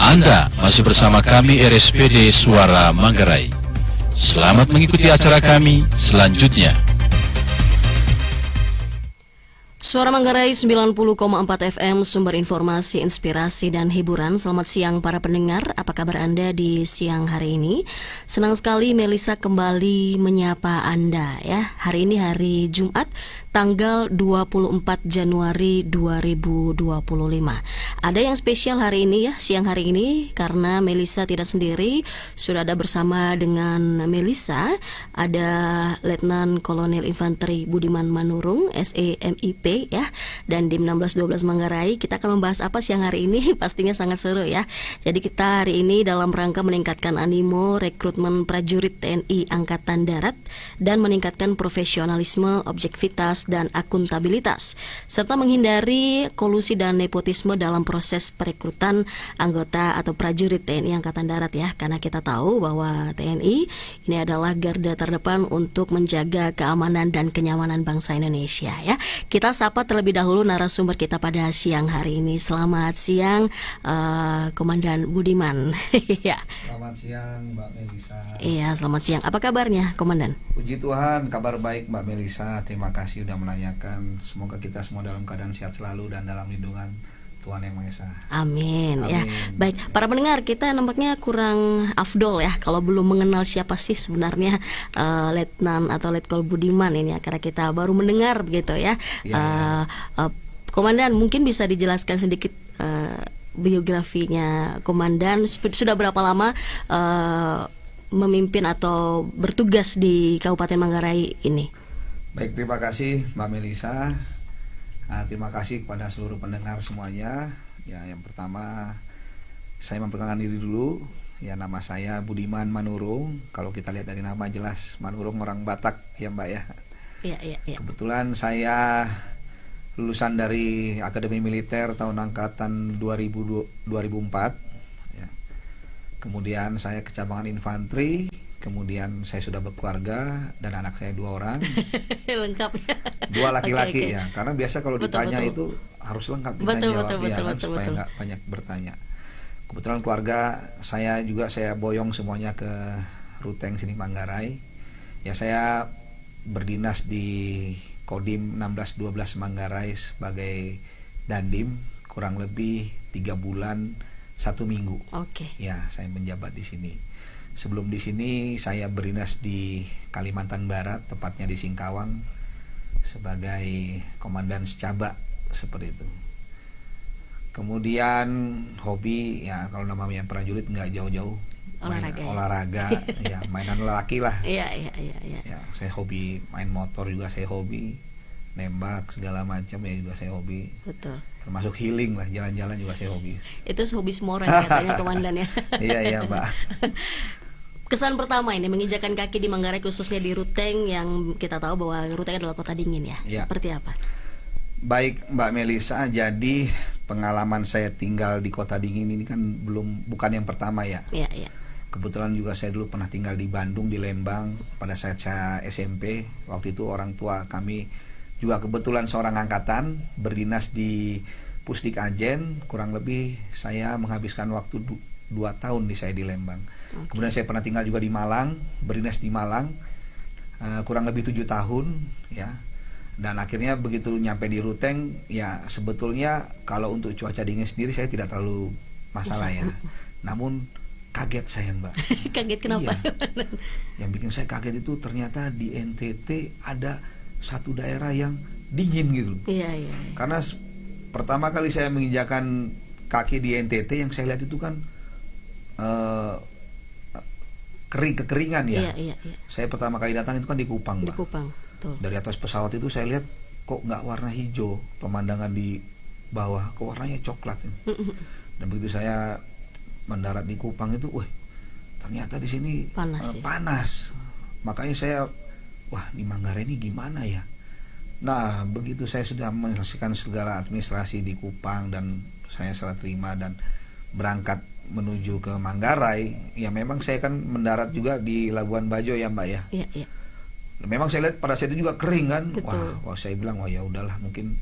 Anda masih bersama kami RSPD Suara Manggarai. Selamat mengikuti acara kami selanjutnya. Suara Manggarai 90,4 FM, sumber informasi, inspirasi, dan hiburan. Selamat siang para pendengar, apa kabar Anda di siang hari ini? Senang sekali Melisa kembali menyapa Anda ya. Hari ini hari Jumat, tanggal 24 Januari 2025. Ada yang spesial hari ini ya, siang hari ini, karena Melisa tidak sendiri. Sudah ada bersama dengan Melisa, ada Letnan Kolonel Infanteri Budiman Manurung, SEMIP ya, dan Dim 1612 Manggarai. Kita akan membahas apa siang hari ini? Pastinya sangat seru ya. Jadi kita hari ini dalam rangka meningkatkan animo rekrutmen prajurit TNI Angkatan Darat dan meningkatkan profesionalisme, objektivitas, dan akuntabilitas, serta menghindari kolusi dan nepotisme dalam proses perekrutan anggota atau prajurit TNI Angkatan Darat ya, karena kita tahu bahwa TNI ini adalah garda terdepan untuk menjaga keamanan dan kenyamanan bangsa Indonesia ya. Kita sapa terlebih dahulu narasumber kita pada siang hari ini. Selamat siang Komandan Budiman. Ya. Selamat siang Mbak Melisa. Iya, selamat siang. Apa kabarnya Komandan? Puji Tuhan, kabar baik Mbak Melisa. Terima kasih sudah menanyakan. Semoga kita semua dalam keadaan sehat selalu dan dalam lindungan Tuhan Yang Maha Esa. Amin. Amin. Ya. Baik, para pendengar, kita nampaknya kurang afdol ya kalau belum mengenal siapa sih sebenarnya Letnan atau Letkol Budiman ini ya, karena kita baru mendengar begitu ya. Komandan, mungkin bisa dijelaskan sedikit biografinya Komandan, sudah berapa lama memimpin atau bertugas di Kabupaten Manggarai ini? Baik, terima kasih Mbak Melisa. Terima kasih kepada seluruh pendengar semuanya. Ya, yang pertama saya memperkenalkan diri dulu. Ya, nama saya Budiman Manurung. Kalau kita lihat dari nama jelas Manurung orang Batak ya Mbak ya. Iya. Kebetulan saya lulusan dari Akademi Militer tahun angkatan 2004 ya. Kemudian saya ke cabangan infanteri. Kemudian saya sudah berkeluarga dan anak saya 2 orang. Lengkap ya. 2 laki-laki Okay. Ya, karena biasa kalau ditanya itu harus lengkap kita jawab supaya nggak banyak bertanya. Kebetulan keluarga saya juga saya boyong semuanya ke Ruteng sini Manggarai. Ya, saya berdinas di Kodim 1612 Manggarai sebagai Dandim kurang lebih 3 bulan 1 minggu. Oke. Ya, saya menjabat di sini. Sebelum di sini saya berdinas di Kalimantan Barat, tepatnya di Singkawang sebagai komandan secaba seperti itu. Kemudian hobi ya, kalau namanya prajurit nggak jauh-jauh, olahraga ya, mainan lelaki lah. Iya. Ya, saya hobi main motor juga, saya hobi nembak segala macam ya juga saya hobi. Betul. Termasuk healing lah, jalan-jalan juga saya hobi. Itu hobi semua orang katanya Komandan ya. Iya Mbak. Kesan pertama ini menginjakan kaki di Manggarai, khususnya di Ruteng, yang kita tahu bahwa Ruteng adalah kota dingin ya. Seperti apa? Baik Mbak Melisa, jadi pengalaman saya tinggal di kota dingin ini kan bukan yang pertama ya. Iya. Kebetulan juga saya dulu pernah tinggal di Bandung, di Lembang pada saat saya SMP. Waktu itu orang tua kami juga kebetulan seorang angkatan berdinas di Pusdik Ajen. Kurang lebih saya menghabiskan waktu 2 tahun saya di Lembang. Okay. Kemudian saya pernah tinggal juga di Malang, berdinas di Malang kurang lebih 7 tahun ya. Dan akhirnya begitu nyampe di Ruteng ya, sebetulnya kalau untuk cuaca dingin sendiri saya tidak terlalu masalah ya. Namun kaget saya Mbak. Kaget kenapa? Iya. Yang bikin saya kaget itu ternyata di NTT ada satu daerah yang dingin gitu. Iya. Karena pertama kali saya menginjakan kaki di NTT, yang saya lihat itu kan kekeringan ya. Iya. Saya pertama kali datang itu kan di Kupang, Mbak. Di Kupang, betul. Dari atas pesawat itu saya lihat kok nggak warna hijau, pemandangan di bawah kok warnanya coklat. Dan begitu saya mendarat di Kupang itu, ternyata di sini panas. Makanya saya, di Manggarai ini gimana ya? Nah, begitu saya sudah menyelesaikan segala administrasi di Kupang dan saya serah terima dan berangkat menuju ke Manggarai, ya memang saya kan mendarat juga di Labuan Bajo ya Mbak ya. Iya. Memang saya lihat pada saat itu juga kering kan. Betul. Wah, saya bilang ya udahlah, mungkin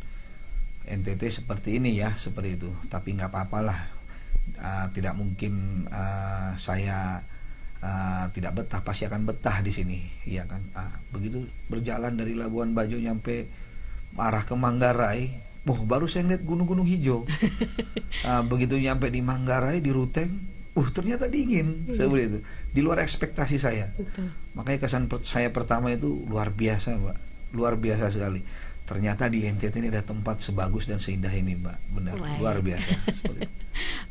NTT seperti ini ya, seperti itu. Tapi nggak apa-apalah. Tidak mungkin saya tidak betah, pasti akan betah di sini, ya kan. Begitu berjalan dari Labuan Bajo nyampe arah ke Manggarai, baru saya lihat gunung-gunung hijau. Begitu nyampe di Manggarai, di Ruteng, ternyata dingin, seperti itu, di luar ekspektasi saya. Betul. Makanya kesan saya pertama itu luar biasa, Mbak, luar biasa sekali. Ternyata di NTT ini ada tempat sebagus dan seindah ini, Mbak, benar. Wah, Luar biasa. Seperti itu.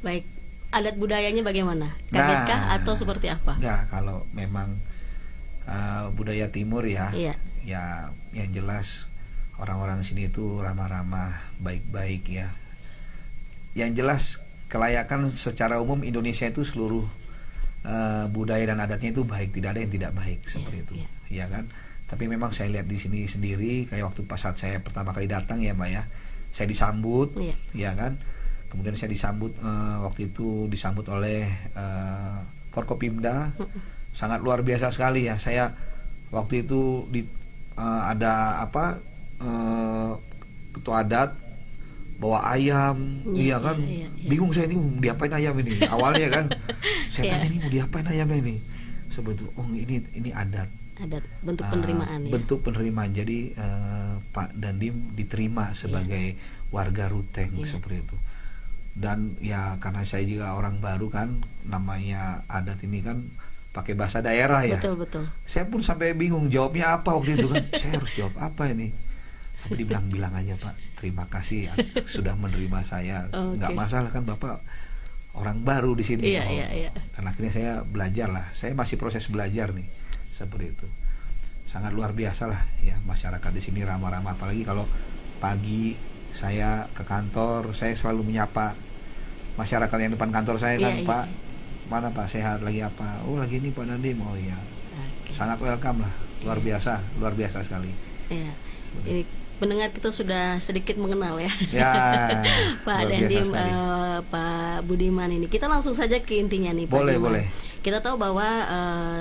Baik, adat budayanya bagaimana? Kagetkah atau seperti apa? Enggak, kalau memang budaya timur ya, Iya. ya yang jelas orang-orang sini itu ramah-ramah, baik-baik ya. Yang jelas kelayakan secara umum Indonesia itu seluruh budaya dan adatnya itu baik, tidak ada yang tidak baik seperti itu, ya kan. Tapi memang saya lihat di sini sendiri, kayak waktu pas saat saya pertama kali datang ya, Mbak ya, saya disambut, ya kan. Kemudian saya disambut waktu itu disambut oleh Forkopimda, sangat luar biasa sekali ya. Saya waktu itu ada ketua adat bawa ayam, iya kan. Bingung saya ini mau diapain ayam ini. Awalnya kan saya tanya ini mau diapain ayamnya ini. Sebetulnya ini adat bentuk penerimaan ya. Bentuk penerimaan. Jadi Pak Dandim diterima sebagai warga Ruteng seperti itu. Dan ya karena saya juga orang baru kan, namanya adat ini kan pakai bahasa daerah ya. Betul. Saya pun sampai bingung jawabnya apa waktu itu kan. Saya harus jawab apa ini? Tapi bilang aja, Pak, terima kasih sudah menerima saya. Nggak masalah kan, Bapak orang baru di sini. Iya. Dan akhirnya saya belajar lah. Saya masih proses belajar nih, seperti itu. Sangat luar biasa lah ya, masyarakat di sini ramah-ramah. Apalagi kalau pagi saya ke kantor, saya selalu menyapa masyarakat yang depan kantor saya kan, Pak, mana Pak, sehat, lagi apa? Lagi ini Pak Dandim. Ya. Sangat welcome lah, luar biasa sekali. Iya. Ini pendengar kita sudah sedikit mengenal ya, Pak Dandim, Pak Budiman ini. Kita langsung saja ke intinya nih, Pak. Boleh. Kita tahu bahwa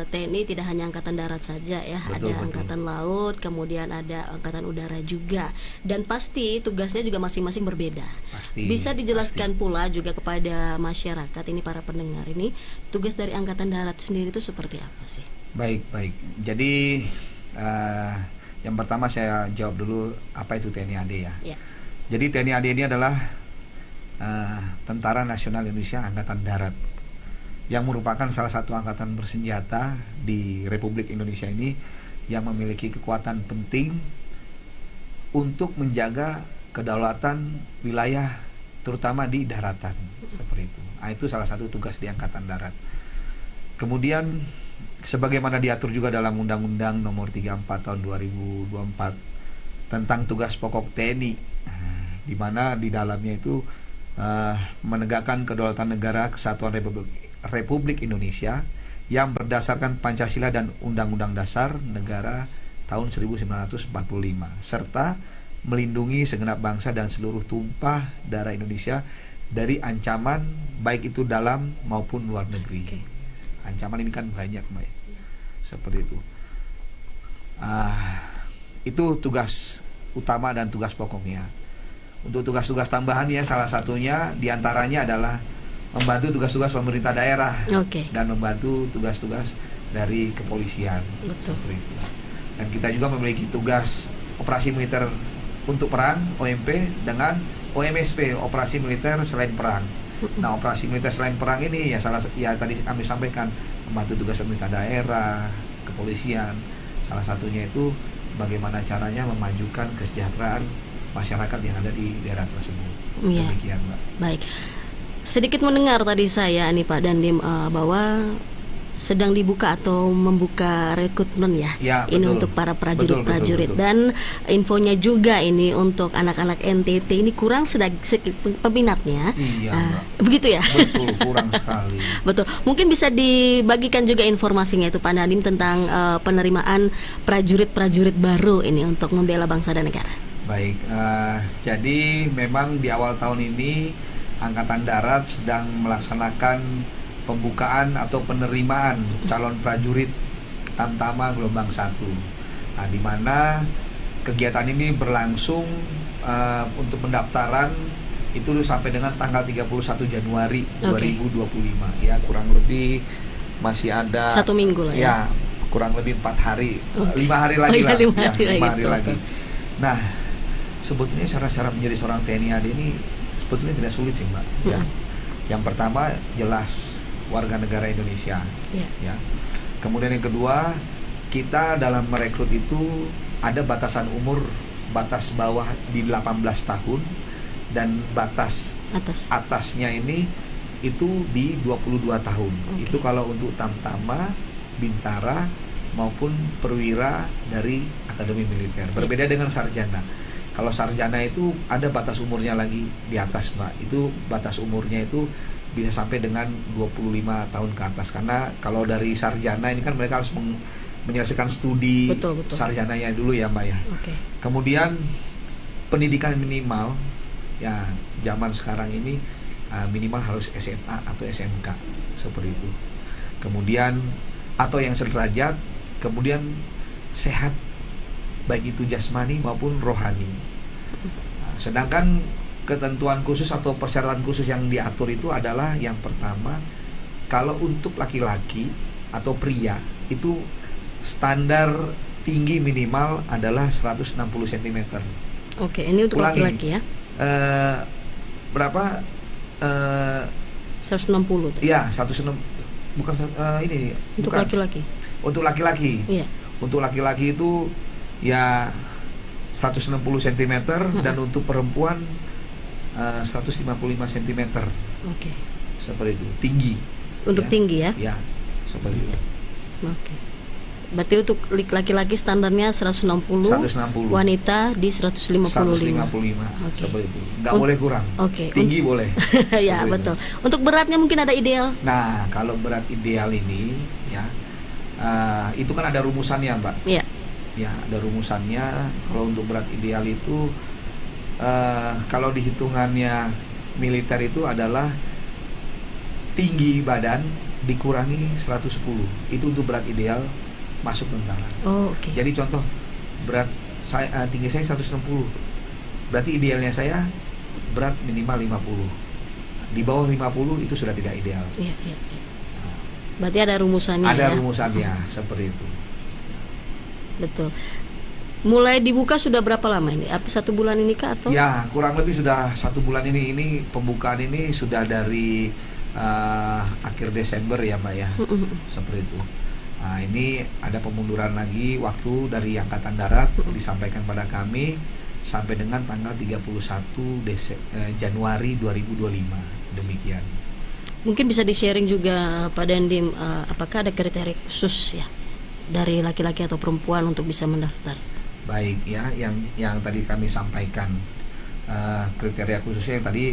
TNI tidak hanya angkatan darat saja ya, betul. Angkatan laut, kemudian ada angkatan udara juga, dan pasti tugasnya juga masing-masing berbeda. Bisa dijelaskan pula juga kepada masyarakat ini, para pendengar ini, tugas dari angkatan darat sendiri itu seperti apa sih? Baik. Jadi yang pertama saya jawab dulu apa itu TNI AD ya. Jadi TNI AD ini adalah Tentara Nasional Indonesia Angkatan Darat, yang merupakan salah satu angkatan bersenjata di Republik Indonesia ini yang memiliki kekuatan penting untuk menjaga kedaulatan wilayah, terutama di daratan, seperti itu. Itu salah satu tugas di Angkatan Darat. Kemudian sebagaimana diatur juga dalam Undang-Undang Nomor 34 Tahun 2024 tentang tugas pokok TNI, di mana di dalamnya itu menegakkan kedaulatan negara, kesatuan Republik Indonesia yang berdasarkan Pancasila dan Undang-Undang Dasar Negara tahun 1945, serta melindungi segenap bangsa dan seluruh tumpah darah Indonesia dari ancaman baik itu dalam maupun luar negeri. Ancaman ini kan banyak, Mbak, seperti itu. Itu tugas utama dan tugas pokoknya. Untuk tugas-tugas tambahan ya, salah satunya diantaranya adalah membantu tugas-tugas pemerintah daerah, dan membantu tugas-tugas dari kepolisian. Seperti itu. Dan kita juga memiliki tugas operasi militer untuk perang (OMP) dengan OMSP, operasi militer selain perang. Nah, operasi militer selain perang ini ya tadi kami sampaikan, membantu tugas pemerintah daerah, kepolisian. Salah satunya itu bagaimana caranya memajukan kesejahteraan masyarakat yang ada di daerah tersebut. Demikian, Mbak. Baik. Sedikit mendengar tadi saya nih Pak Dandim bahwa sedang dibuka atau membuka rekrutmen ya, ini untuk para prajurit-prajurit, dan infonya juga ini untuk anak-anak NTT ini kurang sedikit peminatnya. Begitu ya? Betul, kurang sekali. Betul. Mungkin bisa dibagikan juga informasinya itu Pak Dandim tentang penerimaan prajurit-prajurit baru ini untuk membela bangsa dan negara. Baik, jadi memang di awal tahun ini Angkatan Darat sedang melaksanakan pembukaan atau penerimaan calon prajurit Tamtama gelombang 1. Di mana kegiatan ini berlangsung untuk pendaftaran itu sampai dengan tanggal 31 Januari Oke. 2025 ya, kurang lebih masih ada 1 minggu lah ya. ya kurang lebih 4 hari, Oke. 5 hari lagi iya, lah 5 ya, hari 5 lagi, hari betul, lagi. betul. Nah, sebetulnya syarat-syarat menjadi seorang TNI AD ini sebetulnya tidak sulit sih Mbak ya. Yang pertama jelas warga negara Indonesia Iya. ya. Kemudian yang kedua, kita dalam merekrut itu ada batasan umur, batas bawah di 18 tahun dan batas Atas. atasnya ini itu di 22 tahun. Oke. Itu kalau untuk tamtama, bintara maupun perwira dari akademi militer. Berbeda dengan sarjana. Kalau sarjana itu ada batas umurnya lagi di atas, Mbak. Itu batas umurnya itu bisa sampai dengan 25 tahun ke atas. Karena kalau dari sarjana ini kan mereka harus menyelesaikan studi Betul. sarjananya dulu ya, Mbak ya. Oke. Kemudian pendidikan minimal ya zaman sekarang ini minimal harus SMA atau SMK seperti itu. Kemudian atau yang sederajat, kemudian sehat baik itu jasmani maupun rohani. Nah, sedangkan ketentuan khusus atau persyaratan khusus yang diatur itu adalah yang pertama, kalau untuk laki-laki atau pria itu standar tinggi minimal adalah 160 cm. Oke, ini untuk Ulangi. laki-laki ya. Berapa? 160 tadi. Iya, 160, bukan ini. Untuk bukan. laki-laki. Untuk laki-laki. Iya. Untuk laki-laki itu ya 160 cm dan untuk perempuan 155 cm. Oke. Seperti itu, tinggi. Untuk Ya. tinggi ya. Ya, seperti itu. Oke. Berarti untuk laki-laki standarnya 160, 160. wanita di 155. 155. Oke. Seperti itu. Nggak boleh kurang. Oke. Tinggi boleh. Ya, Seperti betul. itu. Untuk beratnya mungkin ada ideal. Nah, kalau berat ideal ini ya itu kan ada rumusannya, Mbak. Iya. Ya, ada rumusannya. Kalau untuk berat ideal itu kalau dihitungannya militer itu adalah tinggi badan dikurangi 110. Itu untuk berat ideal masuk tentara. Oh, oke. Jadi contoh berat saya tinggi saya 160. Berarti idealnya saya berat minimal 50. Di bawah 50 itu sudah tidak ideal. Iya. Berarti ada rumusannya Ada ya. rumusannya seperti itu. Betul. Mulai dibuka sudah berapa lama ini? Apa 1 bulan ini kah atau? Ya, kurang lebih sudah 1 bulan ini. Ini pembukaan ini sudah dari akhir Desember ya, Mbak ya. Seperti itu. Nah, ini ada pemunduran lagi waktu dari Angkatan Darat disampaikan pada kami sampai dengan tanggal 31 Januari 2025. Demikian. Mungkin bisa di-sharing juga Pak Dandim, apakah ada kriteria khusus ya dari laki-laki atau perempuan untuk bisa mendaftar? Baik ya, yang tadi kami sampaikan kriteria khususnya yang tadi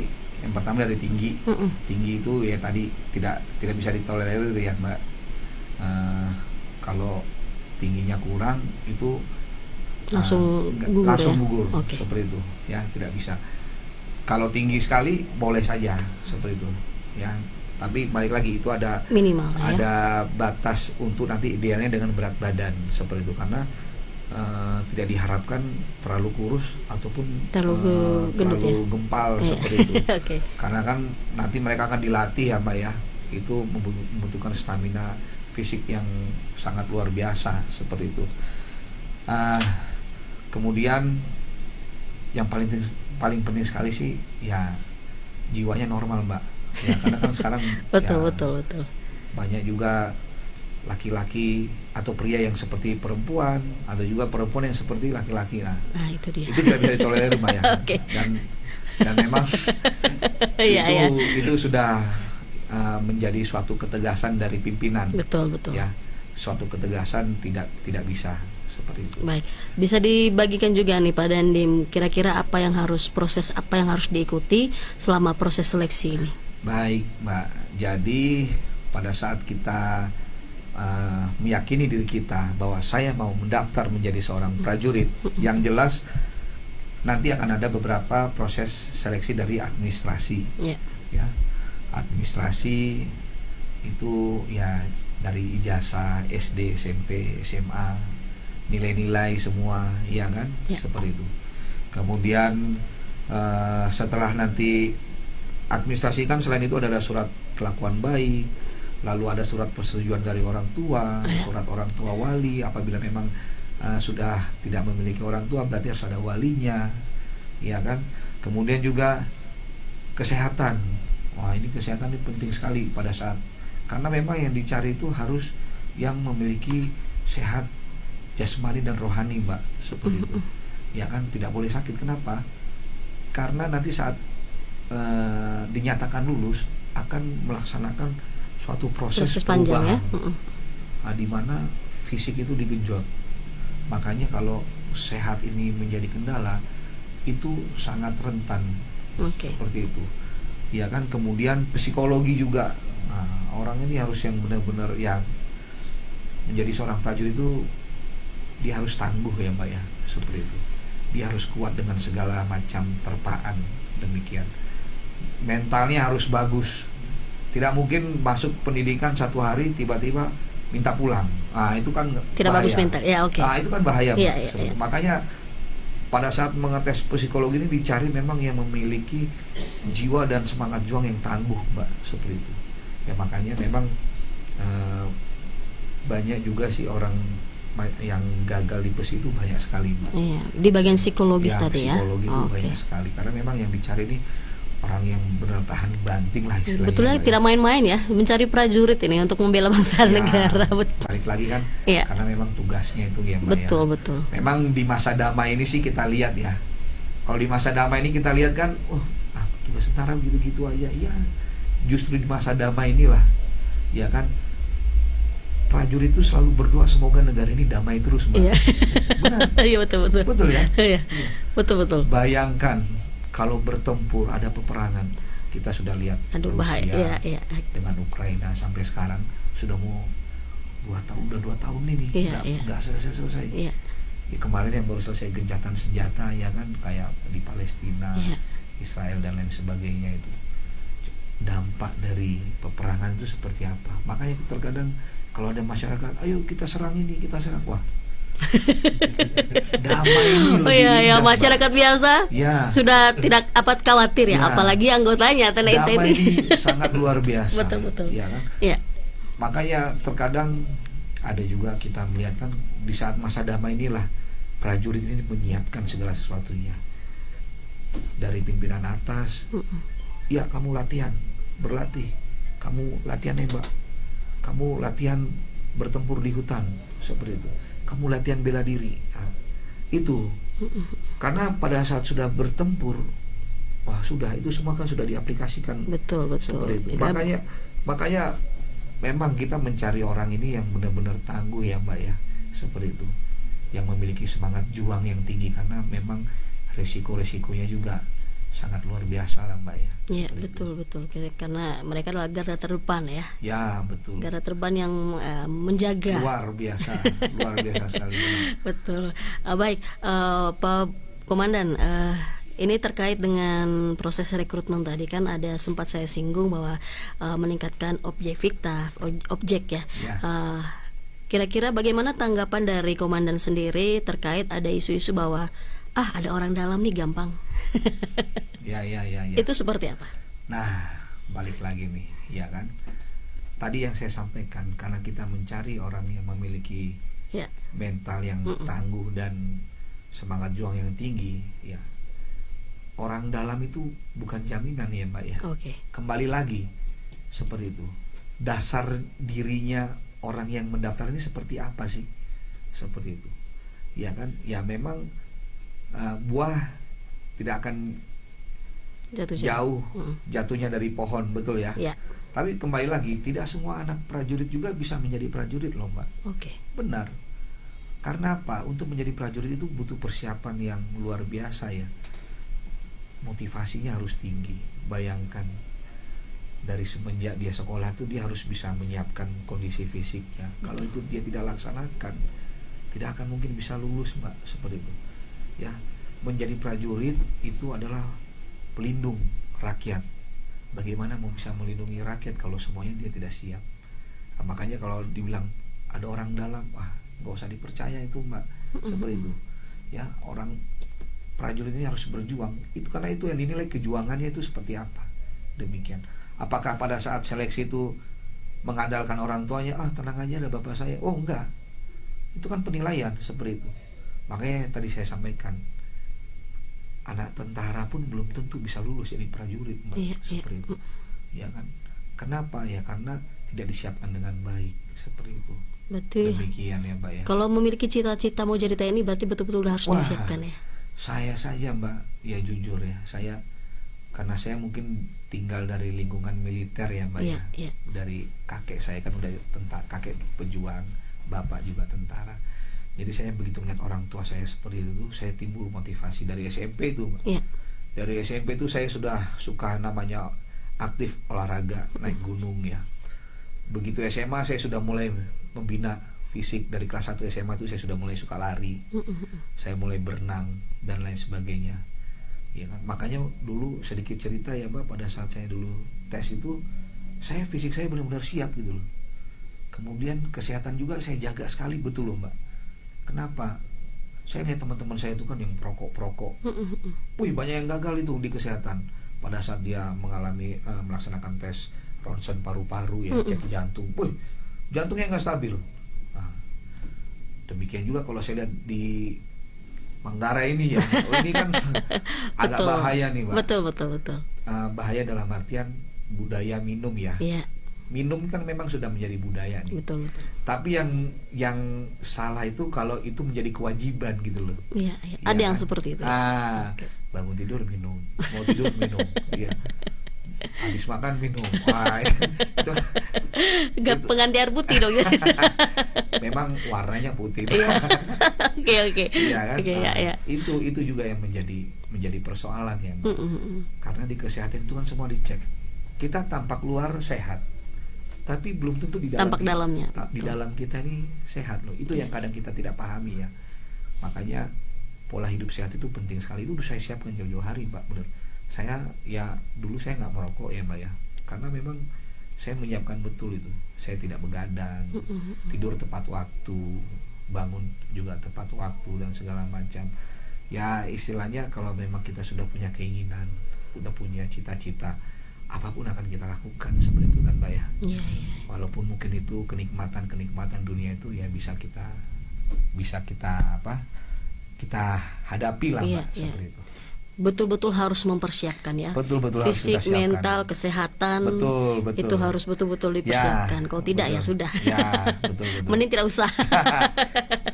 yang pertama dari tinggi. Tinggi itu ya tadi tidak bisa ditolerir ya, Mbak. Kalau tingginya kurang itu Langsung gugur langsung ya? gugur. Oke. Seperti itu ya, tidak bisa. Kalau tinggi sekali boleh saja seperti itu ya, tapi balik lagi itu ada Minimal ya. ada batas untuk nanti idealnya dengan berat badan seperti itu, karena tidak diharapkan terlalu kurus ataupun Terlalu gendut terlalu ya? gempal Iya. seperti itu. Oke. Karena kan nanti mereka akan dilatih ya, Mbak ya, itu membutuhkan stamina fisik yang sangat luar biasa seperti itu. Kemudian yang paling penting sekali sih ya jiwanya normal, Mbak ya, karena kan sekarang Betul. banyak juga laki-laki atau pria yang seperti perempuan atau juga perempuan yang seperti laki-laki. Nah, itu dia. itu tidak bisa ditolerir, Mbak ya. Oke. Dan memang Iya. itu sudah menjadi suatu ketegasan dari pimpinan. Betul. Ya, suatu ketegasan tidak bisa seperti itu. Baik, bisa dibagikan juga nih Pak Dandim, kira-kira proses apa yang harus diikuti selama proses seleksi ini? Baik, Mbak. Jadi pada saat kita meyakini diri kita bahwa saya mau mendaftar menjadi seorang prajurit, yang jelas nanti akan ada beberapa proses seleksi dari administrasi. Ya, administrasi itu ya dari ijazah SD, SMP, SMA, nilai-nilai semua, ya kan, seperti itu. Kemudian Setelah nanti administrasi kan selain itu ada surat kelakuan baik, lalu ada surat persetujuan dari orang tua, surat orang tua wali. Apabila memang sudah tidak memiliki orang tua, berarti harus ada walinya, ya kan. Kemudian juga kesehatan. Wah, ini kesehatan ini penting sekali pada saat, karena memang yang dicari itu harus yang memiliki sehat jasmani dan rohani, Mbak, seperti itu. Ya kan, tidak boleh sakit. Kenapa? Karena nanti saat dinyatakan lulus akan melaksanakan suatu proses panjang ya. Di mana fisik itu digenjot. Makanya kalau sehat ini menjadi kendala, itu sangat rentan. Seperti itu. Ya kan, kemudian psikologi juga. Orang ini harus yang benar-benar yang menjadi seorang prajurit itu dia harus tangguh ya, Mbak ya, seperti itu. Dia harus kuat dengan segala macam terpaan, demikian. Mentalnya harus bagus. Tidak mungkin masuk pendidikan 1 hari tiba-tiba minta pulang. Itu kan tidak bahaya. Bagus mental. Ya, Itu kan bahaya. Ya. Makanya pada saat mengetes psikologi ini dicari memang yang memiliki jiwa dan semangat juang yang tangguh, Mbak, seperti itu. Ya makanya memang banyak juga sih orang yang gagal di PES itu banyak sekali, Mbak. Iya, di bagian psikologis tadi ya. Psikologi itu banyak sekali, karena memang yang dicari ini orang yang benar tahan banting lah istilahnya. Betulnya tidak main-main ya, mencari prajurit ini untuk membela bangsa negara. Balik lagi kan, karena memang tugasnya itu ya, Mbak. Betul. Memang di masa damai ini sih kita lihat ya. Kalau di masa damai ini kita lihat kan, tugas tentara gitu-gitu aja. Ya, justru di masa damai inilah, ya kan, prajurit itu selalu berdoa semoga negara ini damai terus, Mbak. Iya. Benar. Iya, betul. Betul ya? Iya. Betul. Bayangkan kalau bertempur ada peperangan, kita sudah lihat Rusia dengan Ukraina sampai sekarang sudah mau 2 tahun ini nggak selesai. Iya. Ya, kemarin yang baru selesai gencatan senjata ya kan, kayak di Palestina, Israel dan lain sebagainya itu. Dampak dari peperangan itu seperti apa? Makanya terkadang kalau ada masyarakat, ayo kita serang ini, kita serang, wah. Damai ini lebih indah, masyarakat Mbak. biasa sudah tidak apat khawatir ya, apalagi anggotanya damai ini sangat luar biasa. Betul. Ya kan? Ya. Makanya terkadang ada juga kita melihat kan di saat masa damai inilah prajurit ini menyiapkan segala sesuatunya. Dari pimpinan atas, ya kamu berlatih, kamu latihan nembak, kamu latihan bertempur di hutan, seperti itu. Kamu latihan bela diri. Itu. Karena pada saat sudah bertempur, sudah itu semua kan sudah diaplikasikan. Betul. Seperti itu. Makanya memang kita mencari orang ini yang benar-benar tangguh ya, Mbak ya. Seperti itu. Yang memiliki semangat juang yang tinggi, karena memang resiko-resikonya juga sangat luar biasa lah, Mbak ya. Iya, betul. Karena mereka adalah garda terdepan ya. Ya, betul. Garda terdepan yang menjaga. Luar biasa sekali. Betul. Baik, Pak Komandan, ini terkait dengan proses rekrutmen tadi kan ada sempat saya singgung bahwa meningkatkan objek ya. Kira-kira bagaimana tanggapan dari Komandan sendiri terkait ada isu-isu bahwa ada orang dalam nih gampang. Ya. Itu seperti apa? Nah, balik lagi nih, ya kan. Tadi yang saya sampaikan, karena kita mencari orang yang memiliki mental yang tangguh dan semangat juang yang tinggi, ya. Orang dalam itu bukan jaminan ya, Mbak ya. Kembali lagi seperti itu. Dasar dirinya orang yang mendaftar ini seperti apa sih? Seperti itu. Ya kan? Ya memang buah tidak akan jauh jatuhnya dari pohon, betul ya? Tapi kembali lagi, tidak semua anak prajurit juga bisa menjadi prajurit loh, Mbak. Benar. Karena apa? Untuk menjadi prajurit itu butuh persiapan yang luar biasa ya. Motivasinya harus tinggi. Bayangkan dari semenjak dia sekolah tuh dia harus bisa menyiapkan kondisi fisiknya. Kalau itu dia tidak laksanakan, tidak akan mungkin bisa lulus, Mbak, seperti itu. Ya, menjadi prajurit itu adalah pelindung rakyat. Bagaimana mau bisa melindungi rakyat kalau semuanya dia tidak siap? Makanya kalau dibilang ada orang dalam, nggak usah dipercaya itu, Mbak. Seperti itu. Ya, orang prajurit ini harus berjuang. Itu karena itu yang dinilai kejuangannya itu seperti apa. Demikian. Apakah pada saat seleksi itu mengandalkan orang tuanya, tenang aja ada bapak saya. Oh enggak. Itu kan penilaian seperti itu. Makanya tadi saya sampaikan, anak tentara pun belum tentu bisa lulus jadi prajurit, Mbak. Seperti itu. Ya kan? Kenapa? Ya karena tidak disiapkan dengan baik, seperti itu. Betul. Demikian ya, Mbak ya. Kalau memiliki cita-cita mau jadi TNI berarti betul-betul harus disiapkan ya. Saya saja, Mbak, ya jujur ya, karena saya mungkin tinggal dari lingkungan militer ya, Mbak ya. Dari kakek saya kan udah tentara, kakek pejuang, bapak juga tentara. Jadi saya begitu melihat orang tua saya seperti itu, saya timbul motivasi dari SMP itu, Mbak. Dari SMP itu saya sudah suka namanya aktif olahraga, naik gunung ya. Begitu SMA saya sudah mulai membina fisik. Dari kelas 1 SMA itu saya sudah mulai suka lari, saya mulai berenang dan lain sebagainya. Ya kan? Makanya dulu sedikit cerita ya, Mbak, pada saat saya dulu tes itu, fisik saya benar-benar siap gitu loh. Kemudian kesehatan juga saya jaga sekali, betul loh, Mbak. Kenapa? Saya lihat teman-teman saya itu kan yang perokok. Banyak yang gagal itu di kesehatan pada saat dia mengalami melaksanakan tes ronsen paru-paru ya, cek jantung. Jantungnya nggak stabil. Nah, demikian juga kalau saya lihat di Manggarai ini ya, ini kan agak bahaya nih, Mbak. Betul. Bahaya dalam artian budaya minum ya. Minum kan memang sudah menjadi budaya nih. Betul. Tapi yang salah itu kalau itu menjadi kewajiban gitu loh. Iya. Ada yang seperti itu. Bangun tidur minum, mau tidur minum, ya. Habis makan minum. Itu pengganti air putih dong ya. Memang warnanya putih. Oke. Iya kan? Ya. Itu juga yang menjadi persoalan ya, Mbak. Karena di kesehatan itu kan semua dicek. Kita tampak luar sehat, tapi belum tentu di dalam tampak dalamnya. Di dalam kita ini sehat loh. Itu yang kadang kita tidak pahami ya. Makanya pola hidup sehat itu penting sekali. Itu udah saya siapkan jauh-jauh hari, Mbak. Bener. Saya ya dulu saya nggak merokok ya, Mbak ya. Karena memang saya menyiapkan betul itu. Saya tidak begadang, tidur tepat waktu, bangun juga tepat waktu dan segala macam. Ya istilahnya kalau memang kita sudah punya keinginan, udah punya cita-cita, apapun akan kita lakukan seperti itu kan, Mbak ya. Walaupun mungkin itu kenikmatan dunia itu ya bisa kita hadapi lah, Mbak, seperti itu. Betul-betul harus mempersiapkan ya. Betul-betul fisik, harus kita mental, kesehatan. Betul. Itu harus betul-betul dipersiapkan. Kalau tidak ya sudah. Ya, betul. Mending tidak usah.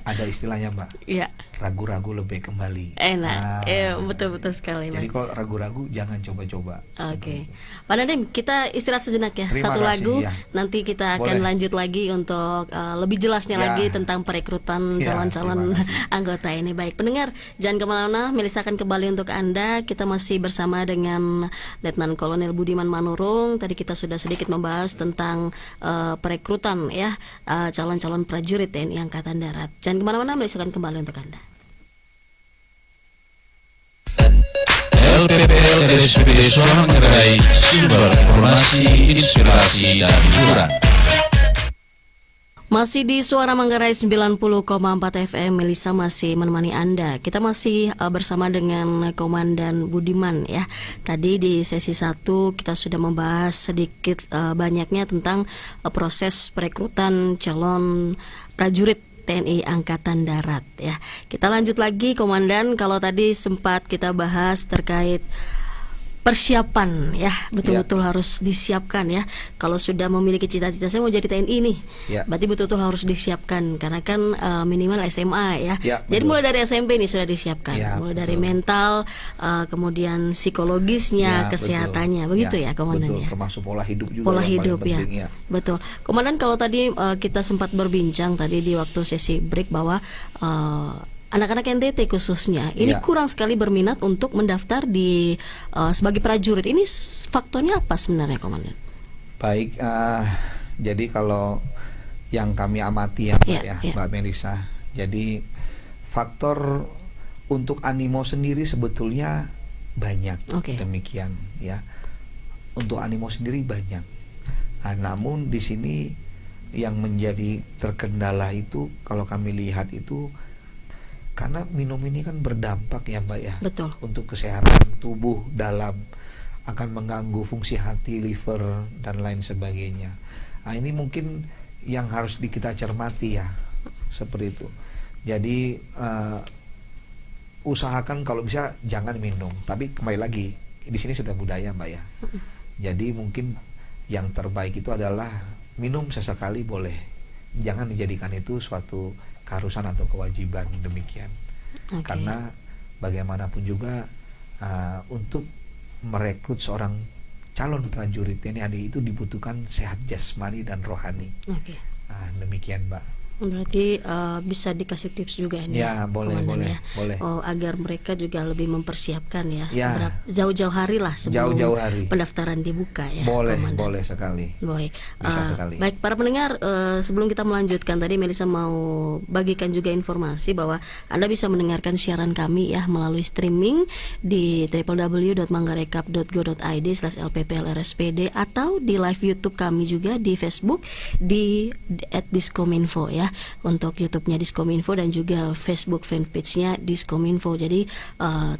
Ada istilahnya, Mbak. Iya. Ragu-ragu lebih kembali. Enak. Betul sekali, Mbak. Jadi kalau ragu-ragu jangan coba-coba. Oke. Pak Nadiem, kita istirahat sejenak ya. Terima Satu kasih, lagu. ya. Nanti kita akan lanjut lagi untuk lebih jelasnya lagi tentang perekrutan calon-calon anggota ini. Baik, pendengar, jangan kemana-mana. Melisa akan kembali untuk Anda. Kita masih bersama dengan Letnan Kolonel Budiman Manurung. Tadi kita sudah sedikit membahas tentang perekrutan ya, calon-calon prajurit TNI Angkatan Darat. Jangan kemana-mana, Melisa akan kembali untuk Anda. LPPL RSPD Suara Manggarai, sumber informasi, inspirasi, dan hiburan. Masih di Suara Manggarai 90,4 FM, Melisa masih menemani Anda. Kita masih bersama dengan Komandan Budiman ya. Tadi di sesi 1 kita sudah membahas sedikit banyaknya tentang proses perekrutan calon prajurit TNI Angkatan Darat ya. Kita lanjut lagi, Komandan. Kalau tadi sempat kita bahas terkait persiapan ya, betul-betul harus disiapkan ya. Kalau sudah memiliki cita-cita saya mau jadi TNI nih, berarti betul-betul harus disiapkan karena kan minimal SMA ya. Jadi mulai dari SMP nih sudah disiapkan, mulai dari mental, kemudian psikologisnya, kesehatannya, begitu ya, Komandan ya. Termasuk pola hidup juga. Pola yang hidup paling penting, ya. Betul, Komandan. Kalau tadi kita sempat berbincang tadi di waktu sesi break bahwa anak-anak NTT khususnya ini kurang sekali berminat untuk mendaftar di sebagai prajurit. Ini faktornya apa sebenarnya, Komandan? Baik, jadi kalau yang kami amati ya, Mbak, Mbak Melisa, jadi faktor untuk animo sendiri sebetulnya banyak. Demikian ya, untuk animo sendiri banyak. Namun di sini yang menjadi terkendala itu kalau kami lihat itu Karena minum ini kan berdampak ya Mbak ya, Betul. untuk kesehatan tubuh dalam, akan mengganggu fungsi hati, liver dan lain sebagainya. Nah, ini mungkin yang harus kita cermati ya, seperti itu. Jadi usahakan kalau bisa jangan minum. Tapi kembali lagi, di sini sudah budaya Mbak ya. Jadi mungkin yang terbaik itu adalah minum sesekali boleh. Jangan dijadikan itu suatu keharusan atau kewajiban, demikian. Karena bagaimanapun juga untuk merekrut seorang calon prajurit TNI itu dibutuhkan sehat jasmani dan rohani. Demikian Mbak. Berarti bisa dikasih tips juga nih, ya, boleh, Komandan, boleh. agar mereka juga lebih mempersiapkan ya, Ya. jauh-jauh hari lah sebelum Jauh-jauh hari. pendaftaran dibuka ya, Boleh, Komandan. boleh sekali. Baik, Bisa sekali. baik para pendengar, sebelum kita melanjutkan tadi Melisa mau bagikan juga informasi bahwa Anda bisa mendengarkan siaran kami ya melalui streaming di www.manggarekap.go.id/lpplrspd atau di live YouTube kami juga di Facebook di @diskominfo ya, untuk YouTube-nya Diskominfo dan juga Facebook fanpage-nya Diskominfo. Jadi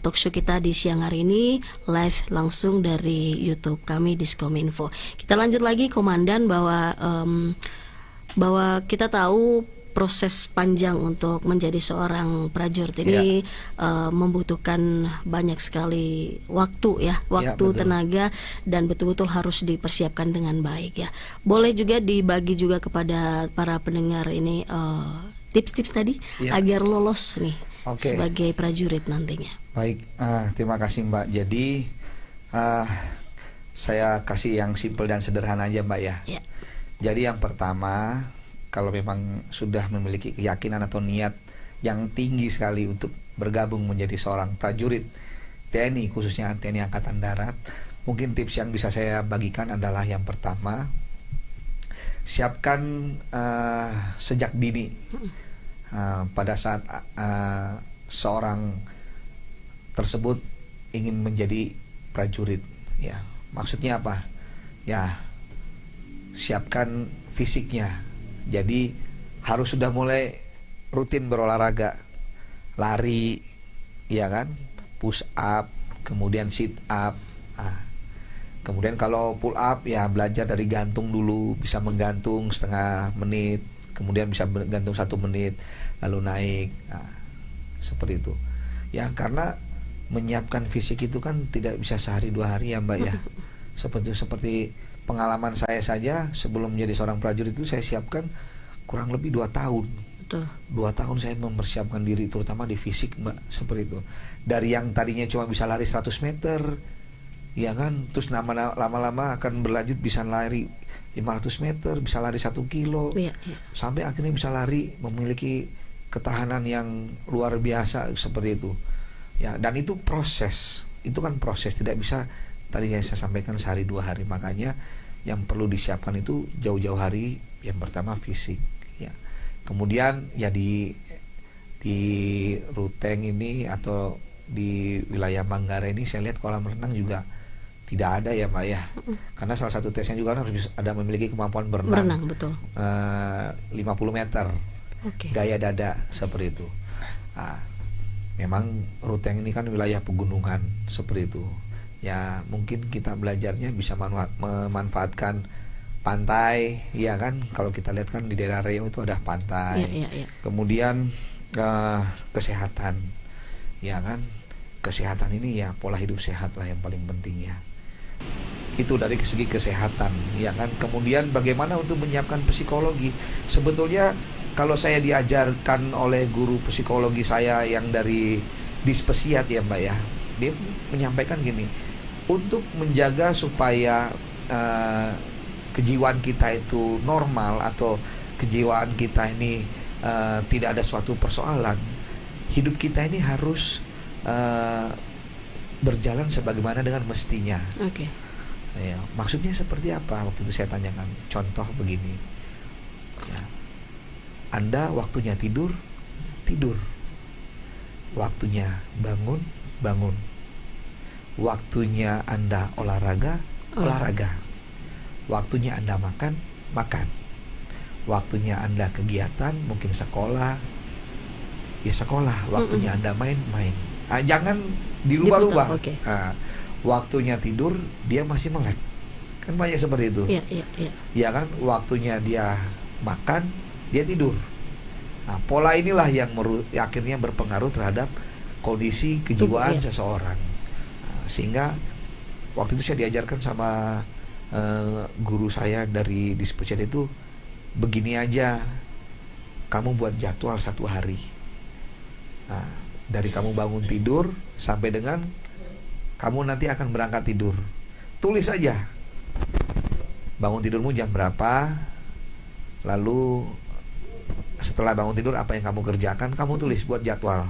talkshow kita di siang hari ini live langsung dari YouTube kami Diskominfo. Kita lanjut lagi Komandan, bahwa kita tahu proses panjang untuk menjadi seorang prajurit ini membutuhkan banyak sekali waktu ya, betul. tenaga, dan betul-betul harus dipersiapkan dengan baik ya. Boleh juga dibagi juga kepada para pendengar ini tips-tips tadi agar lolos nih sebagai prajurit nantinya. Baik, terima kasih Mbak. Jadi saya kasih yang simpel dan sederhana aja Mbak ya. Jadi yang pertama, kalau memang sudah memiliki keyakinan atau niat yang tinggi sekali untuk bergabung menjadi seorang prajurit TNI, khususnya TNI Angkatan Darat, mungkin tips yang bisa saya bagikan adalah yang pertama, siapkan sejak dini. Pada saat seorang tersebut ingin menjadi prajurit, ya maksudnya apa? Ya, siapkan fisiknya. Jadi harus sudah mulai rutin berolahraga, lari, ya kan, push up, kemudian sit up. Kemudian kalau pull up ya belajar dari gantung dulu, bisa menggantung setengah menit, kemudian bisa gantung 1 menit, lalu naik, seperti itu. Ya karena menyiapkan fisik itu kan tidak bisa sehari 2 hari ya Mbak ya. Seperti pengalaman saya saja sebelum menjadi seorang prajurit itu saya siapkan kurang lebih 2 tahun. 2 tahun saya mempersiapkan diri, terutama di fisik Mbak, seperti itu. Dari yang tadinya cuma bisa lari 100 meter, ya kan, terus lama-lama akan berlanjut bisa lari 500 meter, bisa lari 1 kilo, sampai akhirnya bisa lari memiliki ketahanan yang luar biasa seperti itu. Ya, dan itu proses, itu kan proses, tidak bisa tadi yang saya sampaikan sehari 2 hari. Makanya yang perlu disiapkan itu jauh-jauh hari. Yang pertama fisik, ya. Kemudian ya di Ruteng ini atau di wilayah Manggarai ini saya lihat kolam renang juga tidak ada ya Mbak ya. Karena salah satu tesnya juga harus ada memiliki kemampuan berenang, betul. 50 meter, gaya dada, seperti itu. Memang Ruteng ini kan wilayah pegunungan, seperti itu. Ya mungkin kita belajarnya bisa memanfaatkan pantai, ya kan. Kalau kita lihat kan di daerah Riau itu ada pantai. Kemudian kesehatan, ya kan. Kesehatan ini ya pola hidup sehat lah yang paling penting ya. Itu dari segi kesehatan, ya kan. Kemudian bagaimana untuk menyiapkan psikologi. Sebetulnya kalau saya diajarkan oleh guru psikologi saya yang dari Dispesiat ya Mbak ya, dia menyampaikan gini, untuk menjaga supaya kejiwaan kita itu normal atau kejiwaan kita ini tidak ada suatu persoalan, hidup kita ini harus berjalan sebagaimana dengan mestinya. Ya, maksudnya seperti apa? Waktu itu saya tanyakan, contoh begini, ya, Anda waktunya tidur, waktunya bangun, waktunya Anda olahraga, waktunya Anda makan, waktunya Anda kegiatan, mungkin sekolah, ya sekolah, waktunya Anda main-main. Jangan dirubah-rubah. Diputar, oke. Waktunya tidur dia masih melek. Kan banyak seperti itu. Iya, iya, iya. Ya kan, waktunya dia makan, dia tidur. Pola inilah yang akhirnya berpengaruh terhadap kondisi kejiwaan Tubuh, iya. seseorang. Sehingga waktu itu saya diajarkan sama guru saya dari Dispucet itu, begini aja, kamu buat jadwal 1 hari. Dari kamu bangun tidur sampai dengan kamu nanti akan berangkat tidur, tulis aja bangun tidurmu jam berapa, lalu setelah bangun tidur apa yang kamu kerjakan, kamu tulis, buat jadwal.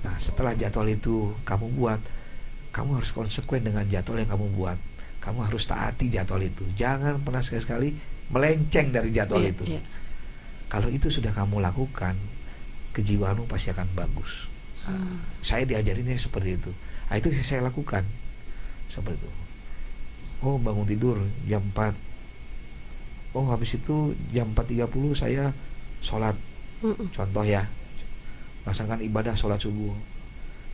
Nah, setelah jadwal itu kamu buat, kamu harus konsekuen dengan jadwal yang kamu buat. Kamu harus taati jadwal itu. Jangan pernah sekali-sekali melenceng dari jadwal itu. Kalau itu sudah kamu lakukan, kejiwaanmu pasti akan bagus. Saya diajarinnya seperti itu. Itu saya lakukan seperti itu. Oh, bangun tidur jam 4. Oh, habis itu jam 4.30 saya sholat. Contoh ya, laksanakan ibadah sholat subuh.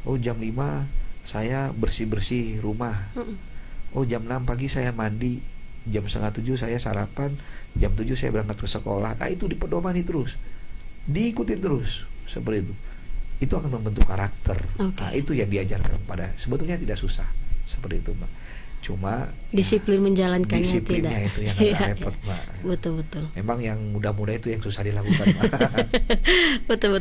Oh, jam 5 saya bersih-bersih rumah. Oh, jam 6 pagi saya mandi. Jam 6:30 saya sarapan. Jam 7 saya berangkat ke sekolah. Nah, itu dipedomani terus, diikutin terus seperti itu. Itu akan membentuk karakter. Nah, itu yang diajarkan pada, sebetulnya tidak susah seperti itu, Mbak. Cuma disiplin menjalankannya disiplinnya tidak. itu yang agak repot, Mbak. Betul. Memang yang muda-muda itu yang susah dilakukan, Mbak. betul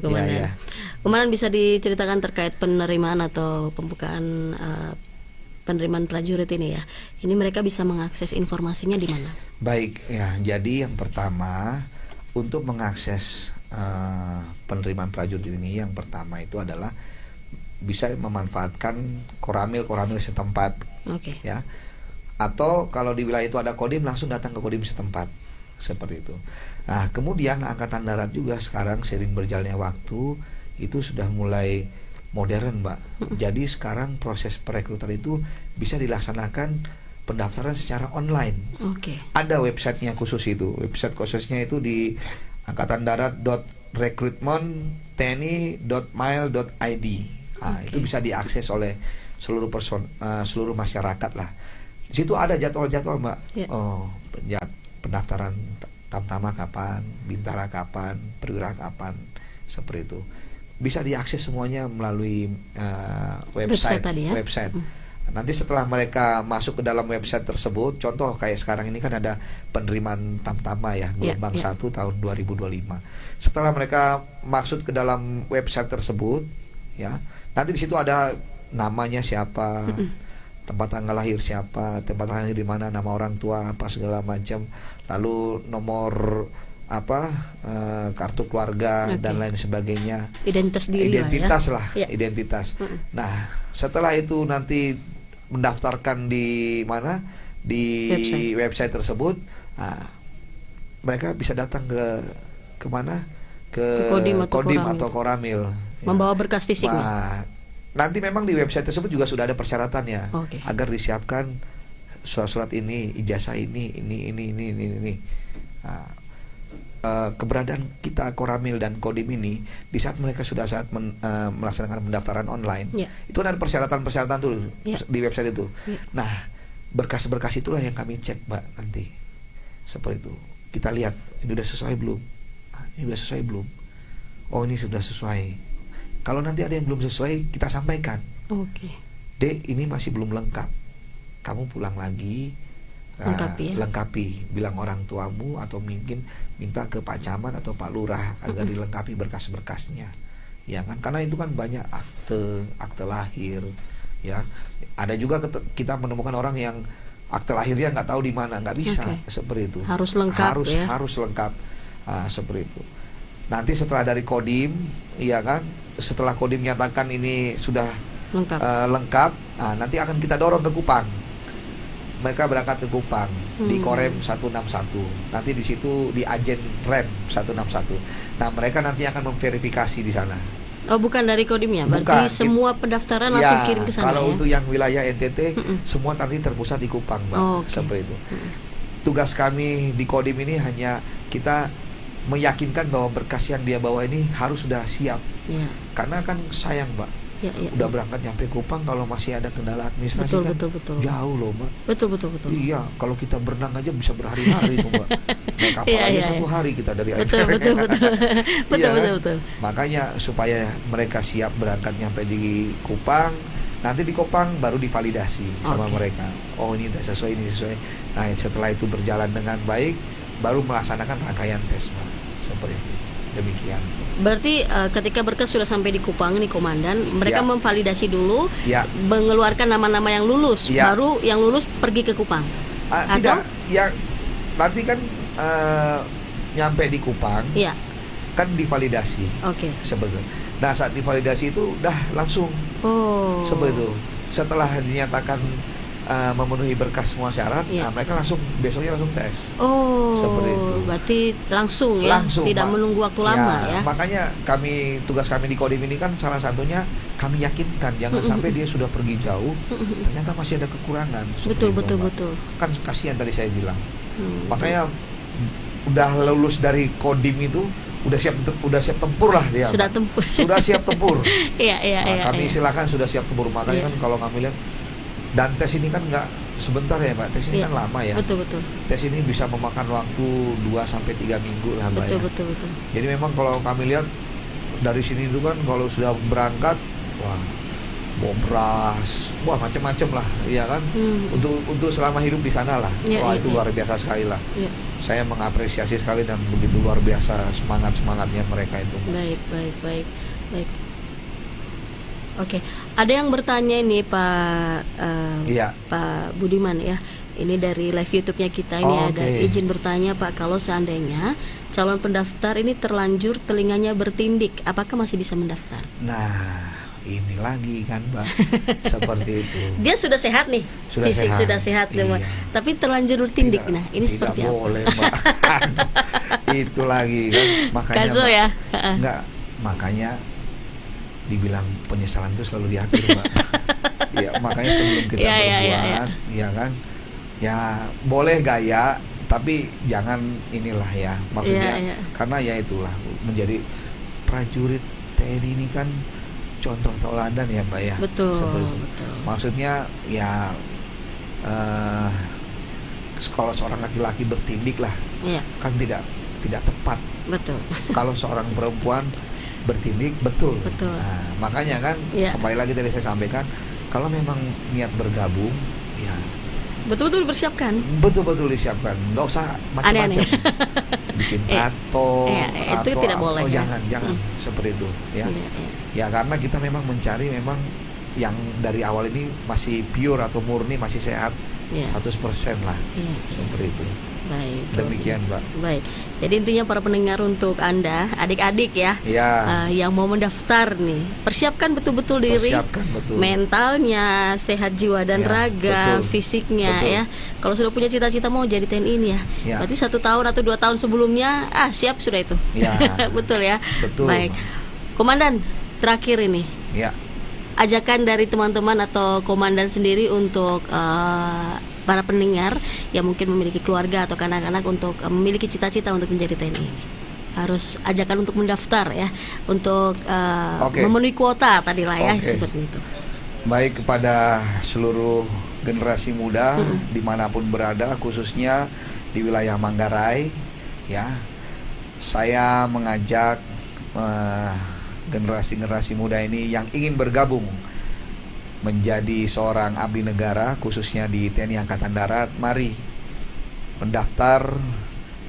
Komandan. Komandan, bisa diceritakan terkait penerimaan atau pembukaan penerimaan prajurit ini ya. Ini mereka bisa mengakses informasinya di mana? Baik ya, jadi yang pertama untuk mengakses penerimaan prajurit ini, yang pertama itu adalah bisa memanfaatkan koramil setempat. Ya. Atau kalau di wilayah itu ada kodim, langsung datang ke kodim setempat. Seperti itu. Nah, kemudian Angkatan Darat juga sekarang seiring berjalannya waktu itu sudah mulai modern, Mbak. Jadi sekarang proses perekrutan itu bisa dilaksanakan pendaftaran secara online. Ada websitenya khusus itu. Website khususnya itu di angkatandarat.recruitmenttni.mile.id. Itu bisa diakses oleh seluruh masyarakat lah. Di situ ada jadwal-jadwal, Mbak. Pendaftaran Tamtama kapan, Bintara kapan, Perwira kapan, seperti itu. Bisa diakses semuanya melalui website. Nanti setelah mereka masuk ke dalam website tersebut, contoh kayak sekarang ini kan ada penerimaan Tamtama ya, gelombang 1 tahun 2025. Setelah mereka masuk ke dalam website tersebut, ya, nanti di situ ada namanya siapa, tempat tanggal lahir siapa, tempat lahir di mana, nama orang tua apa segala macam, lalu nomor kartu keluarga dan lain sebagainya. Identitas diri identitas. Nah, setelah itu nanti mendaftarkan di mana, di website tersebut, mereka bisa datang ke mana, ke kodim atau koramil, membawa berkas fisik. Nanti memang di website tersebut juga sudah ada persyaratannya, agar disiapkan surat ini, ijazah ini. Keberadaan kita koramil dan kodim ini di saat mereka sudah melaksanakan pendaftaran online, itu ada persyaratan tuh di website itu. Nah, berkas-berkas itulah yang kami cek, Mbak, nanti seperti itu. Kita lihat ini udah sesuai belum, oh ini sudah sesuai. Kalau nanti ada yang belum sesuai, kita sampaikan. Dek, ini masih belum lengkap, kamu pulang lagi, lengkapi, bilang orang tuamu atau mungkin minta ke Pak Camat atau Pak Lurah agar dilengkapi berkas-berkasnya, ya kan? Karena itu kan banyak akte lahir, ya. Ada juga kita menemukan orang yang akte lahirnya nggak tahu di mana, nggak bisa, seperti itu. Harus lengkap, harus lengkap, seperti itu. Nanti setelah dari kodim, ya kan? Setelah kodim nyatakan ini sudah lengkap, nanti akan kita dorong ke Kupang. Mereka berangkat ke Kupang di Korem 161. Nanti di situ di Ajen Rem 161. Nah, mereka nanti akan memverifikasi di sana. Oh, bukan dari kodimnya. Berarti semua pendaftaran langsung kirim ke sana. Kalau untuk yang wilayah NTT semua nanti terpusat di Kupang, Mbak. Seperti itu. Tugas kami di kodim ini hanya kita meyakinkan bahwa berkas yang dia bawa ini harus sudah siap. Ya. Karena kan sayang, Mbak. Ya, ya. Udah berangkat nyampe Kupang kalau masih ada kendala administrasi Betul, kan betul. jauh loh, Mbak. Betul. Iya, kalau kita berenang aja bisa berhari-hari tuh, Mbak. Naik kapal Iya, aja iya, satu hari kita dari Betul. Iya kan? Betul. Makanya supaya mereka siap berangkat nyampe di Kupang, nanti di Kupang baru divalidasi sama Oke. mereka. Oh, ini udah sesuai, ini sesuai. Nah, setelah itu berjalan dengan baik, baru melaksanakan rangkaian tes, Mbak. Seperti itu. Demikian. Berarti ketika berkas sudah sampai di Kupang nih Komandan, mereka Ya. memvalidasi dulu, Ya. mengeluarkan nama-nama yang lulus, Ya. baru yang lulus pergi ke Kupang. Tidak, ya nanti kan nyampe di Kupang Iya, kan divalidasi oke. sebetulnya. Nah, saat divalidasi itu udah langsung Oh. seperti itu. Setelah dinyatakan memenuhi berkas semua syarat, Iya. nah, mereka besoknya langsung tes. Oh, Seperti itu. berarti langsung ya, Langsung, tidak Pak. menunggu waktu lama ya. Makanya tugas kami di Kodim ini kan salah satunya kami yakinkan jangan sampai dia sudah pergi jauh, ternyata masih ada kekurangan. Seperti itu, Mbak. Betul. Kan kasihan tadi saya bilang. Hmm. Makanya udah lulus dari Kodim itu udah siap tempur lah dia. Sudah Mbak. tempur. Sudah siap tempur. Iya. Nah, kami iya. silakan sudah siap tempur. Makanya Iya. kan kalau kami lihat, dan tes ini kan nggak sebentar ya, Mbak. Tes ini Iya. kan lama ya. Betul. Tes ini bisa memakan waktu 2-3 minggu lah, Mbak. Betul. Jadi memang kalau kami lihat dari sini itu kan kalau sudah berangkat, wah, bawa beras, wah macam-macam lah, ya kan. Untuk selama hidup di sana lah. Iya, Wah, iya, itu iya. luar biasa sekali lah. Iya. Saya mengapresiasi sekali dan begitu luar biasa semangatnya mereka itu. Baik. Oke, ada yang bertanya ini Iya. Pak Budiman ya. Ini dari live YouTube-nya kita ini Oh, ada oke. izin bertanya Pak, kalau seandainya calon pendaftar ini terlanjur telinganya bertindik, apakah masih bisa mendaftar? Nah, ini lagi kan, Mbak. Seperti itu. Dia sudah sehat nih, Sudah fisik sehat. sudah sehat, Iya. tapi terlanjur bertindik. Nah, ini seperti tidak apa? boleh, Mbak. Itu lagi kan, makanya Kazo Mbak, ya. enggak, makanya dibilang penyesalan itu selalu di akhir, Mbak. Ya, makanya sebelum kita Iya, iya, berbuat, ya kan, ya boleh gaya, tapi jangan inilah ya, maksudnya, Iya. karena ya itulah menjadi prajurit TNI ini kan contoh teladan ya, Mbak ya. Betul. Seperti itu. Maksudnya ya kalau seorang laki-laki bertindik lah, Iya, kan tidak tepat. betul. Kalau seorang perempuan bertindik, betul. Betul. Nah, makanya kan Iya. kembali lagi tadi saya sampaikan, kalau memang niat bergabung, ya Betul-betul bersiapkan. betul-betul disiapkan, nggak usah macam-macam. Aneh-aneh. Bikin tato, itu tidak boleh oh, ya. jangan seperti itu ya. Iya. Ya karena kita memang mencari memang yang dari awal ini masih pure atau murni, masih sehat, Iya. 100% lah, Iya. seperti itu. Baik. Demikian, Mbak. Baik. Jadi intinya para pendengar, untuk Anda, adik-adik ya, Ya, yang mau mendaftar nih, persiapkan betul-betul diri, persiapkan betul. mentalnya, sehat jiwa dan Ya, raga, betul. fisiknya Betul. ya. Kalau sudah punya cita-cita mau jadi TNI ini ya, Ya. berarti 1 tahun atau 2 tahun sebelumnya, siap sudah itu. Ya. Betul ya. Betul. Baik. Komandan, terakhir ini, Ya. ajakan dari teman-teman atau komandan sendiri untuk para pendengar yang mungkin memiliki keluarga atau anak-anak untuk memiliki cita-cita untuk menjadi TNI ini. Harus ajakan untuk mendaftar ya, untuk Oke. memenuhi kuota tadi lah ya, Oke. seperti itu. Baik kepada seluruh generasi muda dimanapun berada, khususnya di wilayah Manggarai, ya, saya mengajak generasi-generasi muda ini yang ingin bergabung menjadi seorang abdi negara, khususnya di TNI Angkatan Darat, mari mendaftar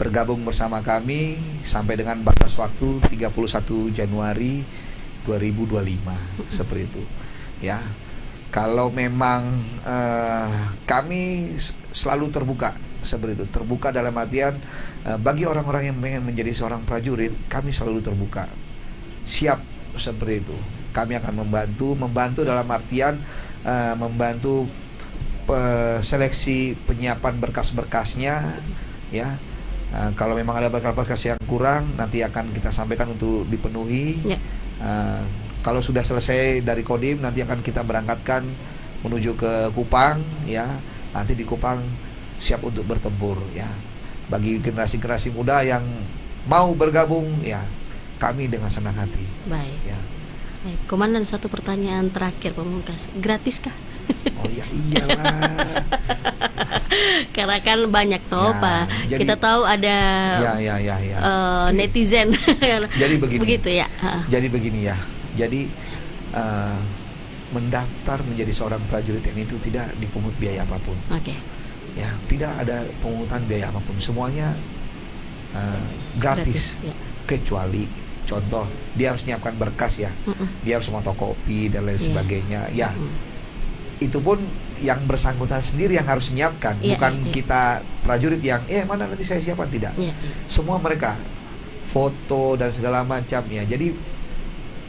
bergabung bersama kami sampai dengan batas waktu 31 Januari 2025, seperti itu ya. Kalau memang kami selalu terbuka, seperti itu, terbuka dalam artian bagi orang-orang yang ingin menjadi seorang prajurit, kami selalu terbuka, siap, seperti itu. Kami akan membantu dalam artian membantu seleksi penyiapan berkas-berkasnya ya. Kalau memang ada berkas-berkas yang kurang, nanti akan kita sampaikan untuk dipenuhi. Ya. Kalau sudah selesai dari Kodim, nanti akan kita berangkatkan menuju ke Kupang ya. Nanti di Kupang siap untuk bertempur ya. Bagi generasi-generasi muda yang mau bergabung ya kami dengan senang hati. Baik. Ya. Baik, Komandan, satu pertanyaan terakhir pemungkas. Gratiskah? Oh ya iyalah. Karena kan banyak toh, Ya, Pak. jadi- Kita tahu ada Ya. netizen. Jadi begini. Begitu ya. Jadi begini ya. Jadi mendaftar menjadi seorang prajurit TNI itu tidak dipungut biaya apapun. Oke. Ya, tidak ada pungutan biaya apapun. Semuanya gratis. Ya. Kecuali contoh dia harus menyiapkan berkas ya. Dia harus fotokopi dan lain Iya. sebagainya. Ya. Itu pun yang bersangkutan sendiri yang harus menyiapkan, Iya, bukan iya. kita prajurit yang mana nanti saya siapkan, tidak. Iya. Semua mereka foto dan segala macam ya. Jadi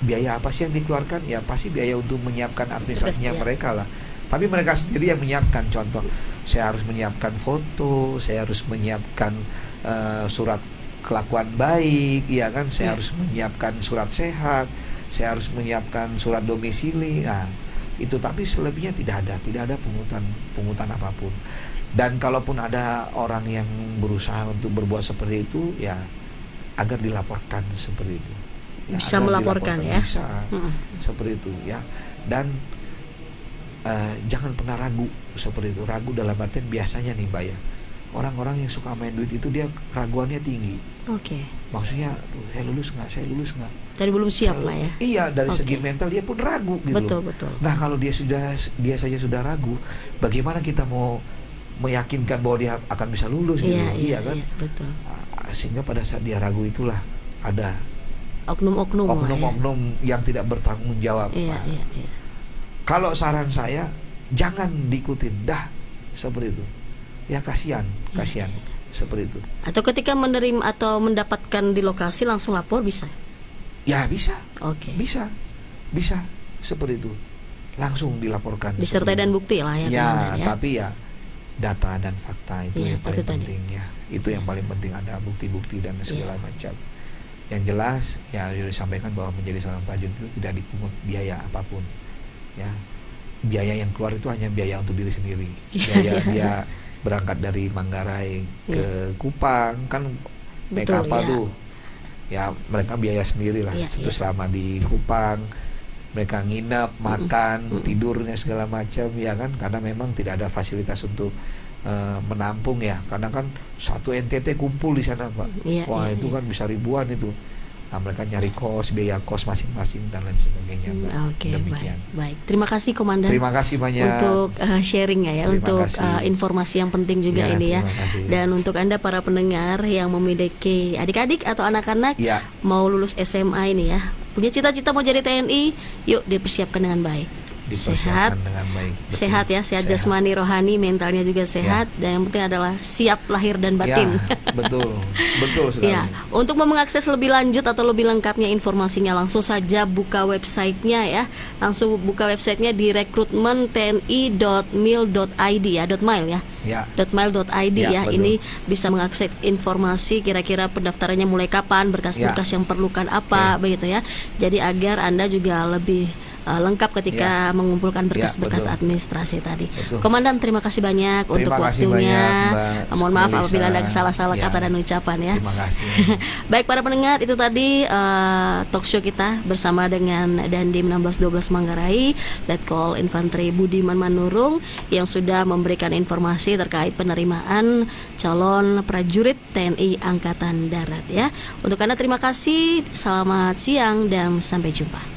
biaya apa sih yang dikeluarkan? Ya pasti biaya untuk menyiapkan administrasinya Iya. mereka lah. Tapi mereka sendiri yang menyiapkan. Contoh, saya harus menyiapkan foto, saya harus menyiapkan surat kelakuan baik, ya kan? Saya harus menyiapkan surat sehat, saya harus menyiapkan surat domisili. Nah, itu, tapi selebihnya tidak ada pungutan apapun. Dan kalaupun ada orang yang berusaha untuk berbuat seperti itu, ya agar dilaporkan seperti itu. Ya, Bisa agar melaporkan dilaporkan, ya. bisa seperti itu ya. Dan jangan pernah ragu seperti itu. Ragu dalam artian biasanya nih Mbak ya, orang-orang yang suka main duit itu dia keraguannya tinggi. Oke. Maksudnya, saya lulus nggak? Tadi belum siap lah ya. Iya, dari Oke. segi mental dia pun ragu gitu loh. Betul. Nah, kalau dia saja sudah ragu, bagaimana kita mau meyakinkan bahwa dia akan bisa lulus gitu? Iya, Kan? iya, betul. Sehingga pada saat dia ragu itulah ada Oknum-oknum lah ya. oknum-oknum yang tidak bertanggung jawab. Iya. Kalau saran saya, jangan diikutin dah seperti itu. Ya kasihan seperti itu. Atau ketika menerima atau mendapatkan di lokasi langsung lapor bisa. Ya bisa, Oke. bisa seperti itu. Langsung dilaporkan. Disertai dan bukti lah ya, Komandan ya. Tapi ya data dan fakta itu Iya, yang paling itu tadi. penting ya. Itu yang paling penting, ada bukti-bukti dan segala macam. Yang jelas ya sudah disampaikan bahwa menjadi seorang prajurit itu tidak dipungut biaya apapun. Ya. Biaya yang keluar itu hanya biaya untuk diri sendiri. Biaya dia berangkat dari Manggarai ke Kupang kan naik Betul, kapal ya. tuh. Ya mereka biaya sendiri lah. Iya, Itu iya. selama di Kupang mereka nginep, makan, tidurnya segala macam ya kan, karena memang tidak ada fasilitas untuk menampung ya, karena kan satu NTT kumpul di sana Pak. Iya, Wah iya, itu iya. kan bisa ribuan itu. Nah, mereka nyari biaya kos masing-masing dan lain sebagainya Mbak. Oke, Demikian. baik. Terima kasih Komandan. Terima kasih banyak Untuk sharing ya, Terima untuk kasih. informasi yang penting juga Ya, ini ya. terima kasih. Dan untuk Anda para pendengar yang memiliki adik-adik atau anak-anak Ya. mau lulus SMA ini ya, punya cita-cita mau jadi TNI, yuk dipersiapkan dengan baik. Sehat, dipersiapkan dengan baik. Betul. sehat ya, sehat jasmani, rohani, mentalnya juga sehat, dan yang penting adalah siap lahir dan batin. Ya, betul sekali. Ya, untuk mengakses lebih lanjut atau lebih lengkapnya informasinya langsung saja buka websitenya ya. Langsung buka websitenya di rekrutmentni.mil.id ya, .mil ya. Ya. .mil.id ya. Ya, betul. Ini bisa mengakses informasi kira-kira pendaftarannya mulai kapan, berkas-berkas yang perlukan apa begitu ya. Jadi agar Anda juga lebih lengkap ketika mengumpulkan berkas-berkas betul. administrasi tadi. Betul. Komandan, terima kasih banyak untuk Terima kasih waktunya. banyak, Mbak Mohon maaf Melisa. apabila ada salah-salah Ya. kata dan ucapan ya. Terima kasih. Baik para pendengar, itu tadi talk show kita bersama dengan Dandim 1612 Manggarai, Letkol Infanteri Budiman Manurung yang sudah memberikan informasi terkait penerimaan calon prajurit TNI Angkatan Darat ya. Untuk Anda terima kasih, selamat siang dan sampai jumpa.